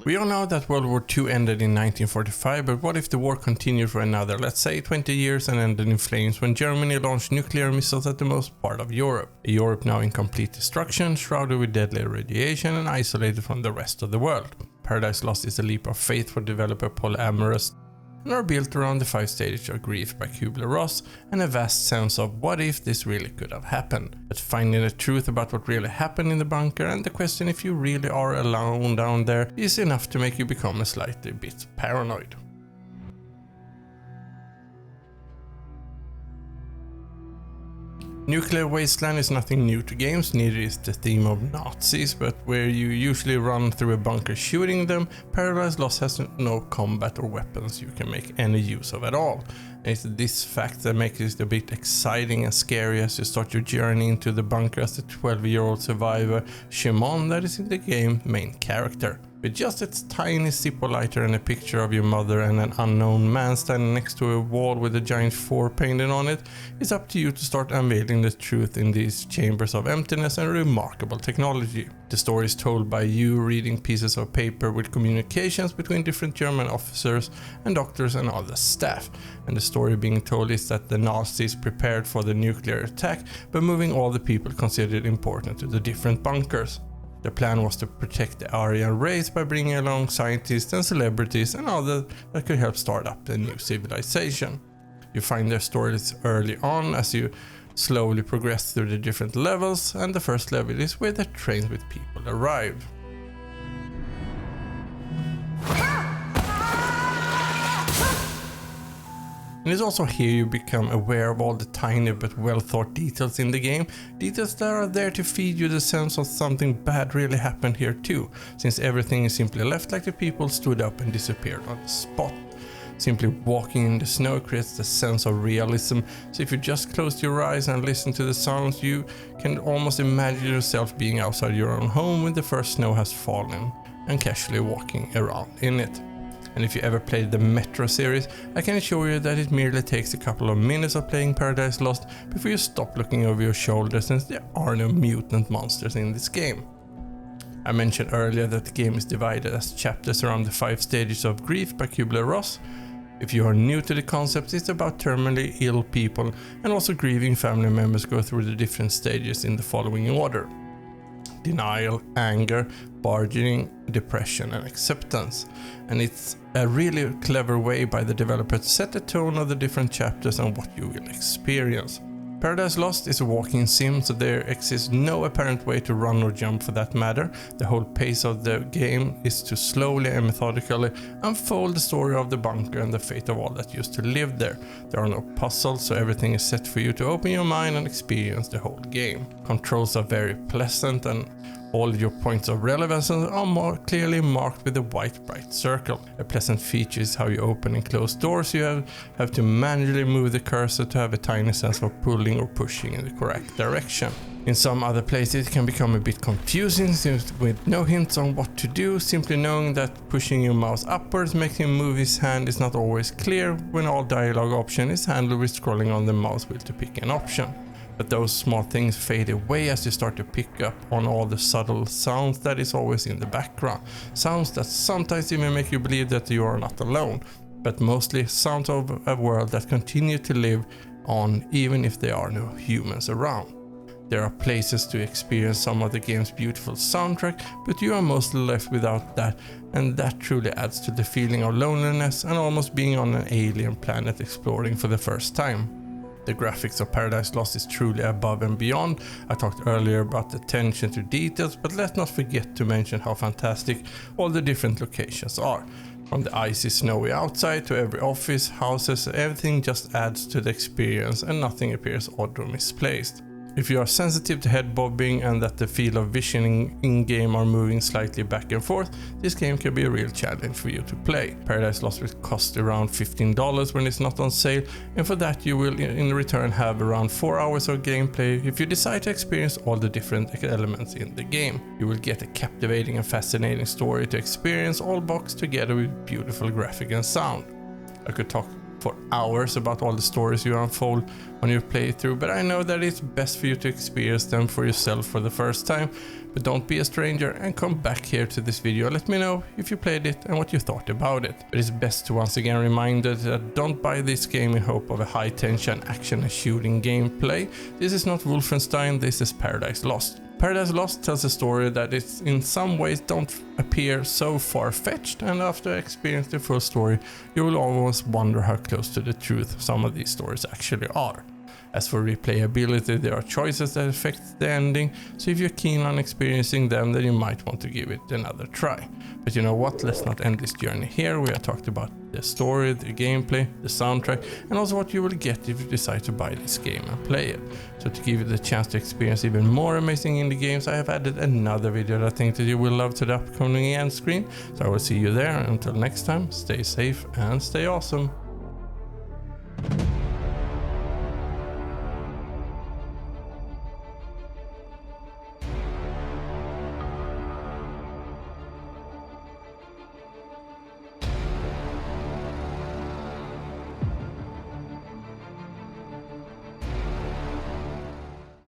We all know that World War II ended in 1945, but what if the war continued for another, let's say, 20 years and ended in flames when Germany launched nuclear missiles at the most part of Europe? A Europe now in complete destruction, shrouded with deadly radiation and isolated from the rest of the world. Paradise Lost is a leap of faith for developer Polyamorous and are built around the 5 stages of grief by Kubler-Ross and a vast sense of what if this really could have happened. But finding the truth about what really happened in the bunker and the question if you really are alone down there is enough to make you become a slightly bit paranoid. Nuclear Wasteland is nothing new to games, neither is the theme of Nazis, but where you usually run through a bunker shooting them, Paradise Lost has no combat or weapons you can make any use of at all. And it's this fact that makes it a bit exciting and scary as you start your journey into the bunker as the 12-year-old survivor Szymon that is in the game's main character. With just its tiny Zippo lighter and a picture of your mother and an unknown man standing next to a wall with a giant 4 painted on it, it's up to you to start unveiling the truth in these chambers of emptiness and remarkable technology. The story is told by you reading pieces of paper with communications between different German officers and doctors and other staff. And the story being told is that the Nazis prepared for the nuclear attack by moving all the people considered important to the different bunkers. The plan was to protect the Aryan race by bringing along scientists and celebrities and others that could help start up the new civilization. You find their stories early on as you slowly progress through the different levels, and the first level is where the trains with people arrive. And it's also here you become aware of all the tiny but well thought details in the game, details that are there to feed you the sense of something bad really happened here too, since everything is simply left like the people stood up and disappeared on the spot. Simply walking in the snow creates the sense of realism, so if you just close your eyes and listen to the sounds, you can almost imagine yourself being outside your own home when the first snow has fallen and casually walking around in it. And if you ever played the Metro series, I can assure you that it merely takes a couple of minutes of playing Paradise Lost before you stop looking over your shoulder, since there are no mutant monsters in this game. I mentioned earlier that the game is divided as chapters around the 5 stages of grief by Kubler-Ross. If you are new to the concept, it's about terminally ill people and also grieving family members go through the different stages in the following order: denial, anger, bargaining, depression and acceptance. And it's a really clever way by the developer to set the tone of the different chapters and what you will experience. Paradise Lost is a walking sim, so there exists no apparent way to run or jump for that matter. The whole pace of the game is to slowly and methodically unfold the story of the bunker and the fate of all that used to live there. There are no puzzles, so everything is set for you to open your mind and experience the whole game. Controls are very pleasant and all your points of relevance are more clearly marked with a white bright circle. A pleasant feature is how you open and close doors. You have to manually move the cursor to have a tiny sense of pulling or pushing in the correct direction. In some other places it can become a bit confusing, since with no hints on what to do, simply knowing that pushing your mouse upwards makes him move his hand is not always clear when all dialogue option is handled with scrolling on the mouse wheel to pick an option. But those small things fade away as you start to pick up on all the subtle sounds that is always in the background. Sounds that sometimes even make you believe that you are not alone, but mostly sounds of a world that continue to live on even if there are no humans around. There are places to experience some of the game's beautiful soundtrack, but you are mostly left without that, and that truly adds to the feeling of loneliness and almost being on an alien planet exploring for the first time. The graphics of Paradise Lost is truly above and beyond. I talked earlier about the attention to details, but let's not forget to mention how fantastic all the different locations are. From the icy snowy outside to every office, houses, everything just adds to the experience and nothing appears odd or misplaced. If you are sensitive to head bobbing and that the field of vision in-game are moving slightly back and forth, this game can be a real challenge for you to play. Paradise Lost will cost around $15 when it's not on sale, and for that you will in return have around 4 hours of gameplay if you decide to experience all the different elements in the game. You will get a captivating and fascinating story to experience, all boxed together with beautiful graphic and sound. I could talk for hours about all the stories you unfold on your playthrough, but I know that it's best for you to experience them for yourself for the first time. But don't be a stranger and come back here to this video. Let me know if you played it and what you thought about it. But it's best to once again remind you that don't buy this game in hope of a high tension action and shooting gameplay. This is not Wolfenstein, this is Paradise Lost. Paradise Lost tells a story that is in some ways don't appear so far-fetched, and after experiencing the full story you will always wonder how close to the truth some of these stories actually are. As for replayability, there are choices that affect the ending, so if you're keen on experiencing them, then you might want to give it another try. But you know what, let's not end this journey here. We have talked about the story, the gameplay, the soundtrack, and also what you will get if you decide to buy this game and play it. So to give you the chance to experience even more amazing indie games, I have added another video that I think that you will love to the upcoming end screen. So I will see you there, and until next time, stay safe and stay awesome.